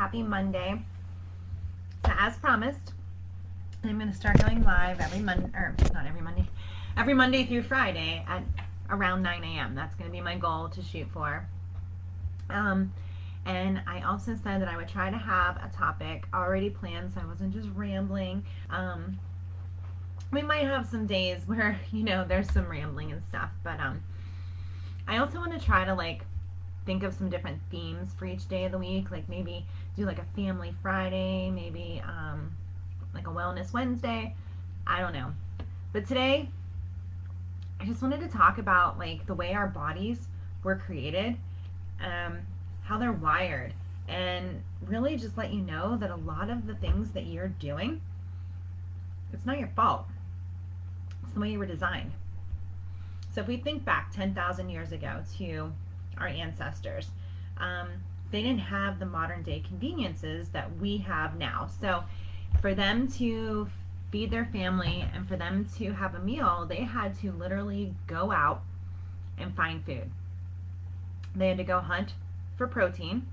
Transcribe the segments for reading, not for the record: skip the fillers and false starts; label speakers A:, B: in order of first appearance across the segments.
A: Happy Monday. So as promised, I'm going to start going live every Monday, or not every Monday, every Monday through Friday at around 9 a.m. That's going to be my goal to shoot for. And I also said that I would try to have a topic already planned so I wasn't just rambling. We might have some days where, there's some rambling and stuff, but I also want to try to think of some different themes for each day of the week, like maybe do like a family Friday, maybe like a wellness Wednesday. I don't know. But today I just wanted to talk about the way our bodies were created, how they're wired, and really just let you know that a lot of the things that you're doing, it's not your fault. It's the way you were designed. So if we think back 10,000 years ago to our ancestors, they didn't have the modern day conveniences that we have now. So for them to feed their family and for them to have a meal, they had to literally go out and find food. They had to go hunt for protein.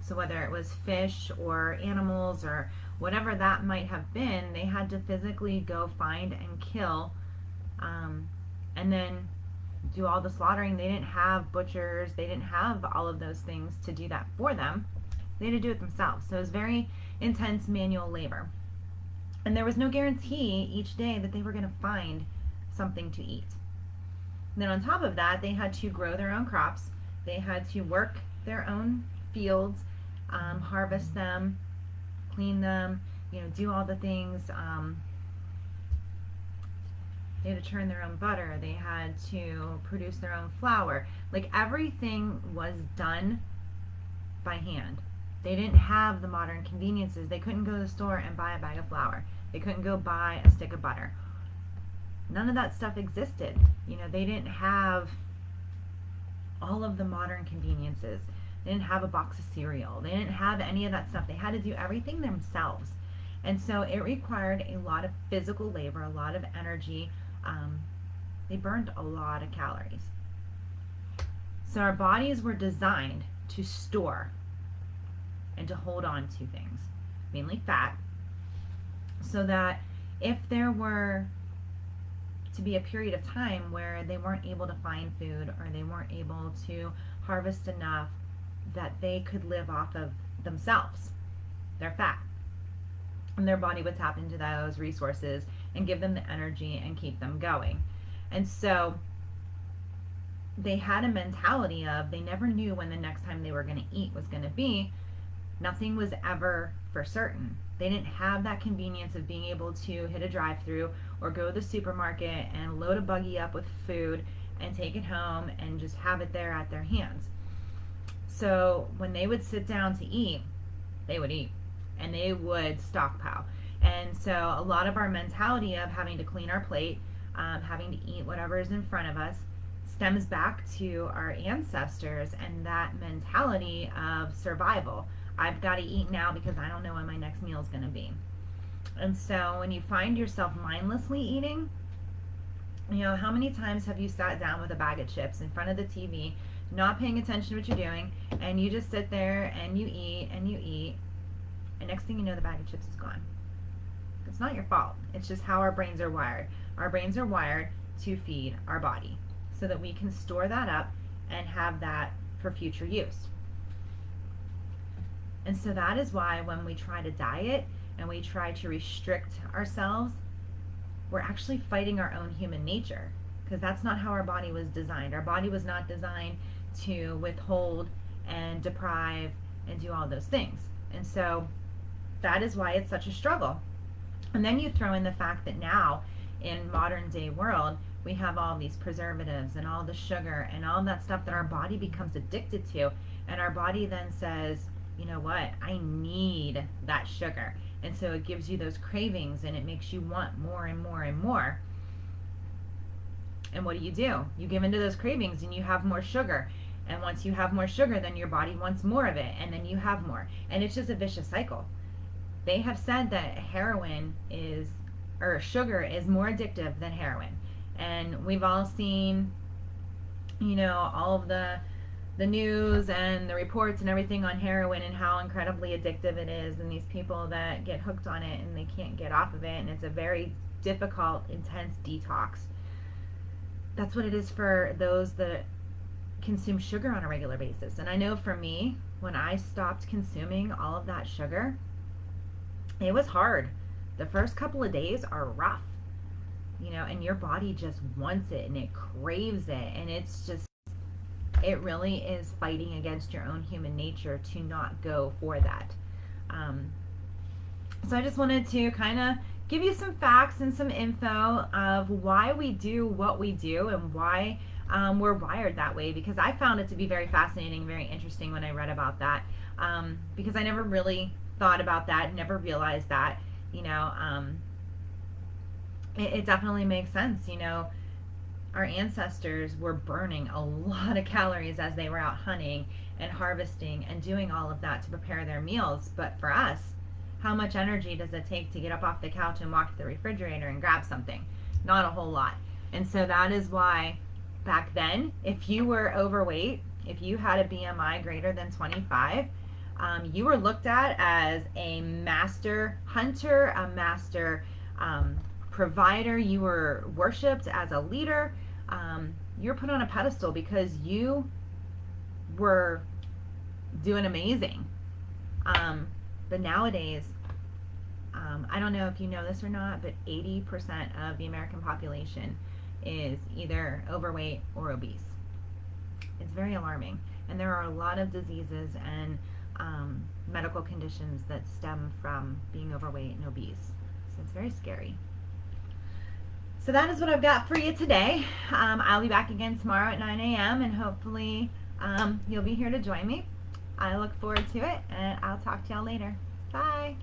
A: So whether it was fish or animals or whatever that might have been, they had to physically go find and kill, and then do all the slaughtering. They didn't have butchers. They didn't have all of those things to do that for them. They had to do it themselves. So it was very intense manual labor. And there was no guarantee each day that they were going to find something to eat. And then on top of that, they had to grow their own crops. They had to work their own fields, harvest them, clean them, do all the things. They had to churn their own butter. They had to produce their own flour. Everything was done by hand. They didn't have the modern conveniences. They couldn't go to the store and buy a bag of flour. They couldn't go buy a stick of butter. None of that stuff existed. They didn't have all of the modern conveniences. They didn't have a box of cereal. They didn't have any of that stuff. They had to do everything themselves. And so it required a lot of physical labor, a lot of energy. They burned a lot of calories. So our bodies were designed to store and to hold on to things, mainly fat, so that if there were to be a period of time where they weren't able to find food or they weren't able to harvest enough, that they could live off of themselves, their fat. And their body would tap into those resources and give them the energy and keep them going. And so they had a mentality of they never knew when the next time they were going to eat was going to be. Nothing was ever for certain. They didn't have that convenience of being able to hit a drive-through or go to the supermarket and load a buggy up with food and take it home and just have it there at their hands. So when they would sit down to eat, they would eat and they would stockpile. And so a lot of our mentality of having to clean our plate, having to eat whatever is in front of us, stems back to our ancestors and that mentality of survival. I've got to eat now because I don't know when my next meal is going to be. And so when you find yourself mindlessly eating, how many times have you sat down with a bag of chips in front of the TV, not paying attention to what you're doing, and you just sit there and you eat, and next thing you know, the bag of chips is gone. It's not your fault. It's just how our brains are wired. Our brains are wired to feed our body so that we can store that up and have that for future use. And so that is why when we try to diet and we try to restrict ourselves, we're actually fighting our own human nature, because that's not how our body was designed. Our body was not designed to withhold and deprive and do all those things. And so that is why it's such a struggle. And then you throw in the fact that now in modern day world, we have all these preservatives and all the sugar and all that stuff that our body becomes addicted to. And our body then says, you know what, I need that sugar. And so it gives you those cravings and it makes you want more and more and more. And what do? You give into those cravings and you have more sugar. And once you have more sugar, then your body wants more of it, and then you have more. And it's just a vicious cycle. They have said that sugar is more addictive than heroin. And we've all seen, all of the the news and the reports and everything on heroin and how incredibly addictive it is, and these people that get hooked on it and they can't get off of it, and it's a very difficult, intense detox. That's what it is for those that consume sugar on a regular basis. And I know for me, when I stopped consuming all of that sugar, it was hard. The first couple of days are rough, and your body just wants it and it craves it, and it really is fighting against your own human nature to not go for that. So I just wanted to kind of give you some facts and some info of why we do what we do and why we're wired that way, because I found it to be very fascinating, very interesting when I read about that, because I never really thought about that, never realized that, it definitely makes sense. Our ancestors were burning a lot of calories as they were out hunting and harvesting and doing all of that to prepare their meals. But for us, how much energy does it take to get up off the couch and walk to the refrigerator and grab something? Not a whole lot. And so that is why back then, if you were overweight, if you had a BMI greater than 25, you were looked at as a master hunter, a master provider. You were worshipped as a leader. You were put on a pedestal because you were doing amazing. But nowadays, I don't know if you know this or not, but 80% of the American population is either overweight or obese. It's very alarming. And there are a lot of diseases and medical conditions that stem from being overweight and obese. So it's very scary. So that is what I've got for you today. I'll be back again tomorrow at 9 a.m. and hopefully you'll be here to join me. I look forward to it, and I'll talk to y'all later. Bye.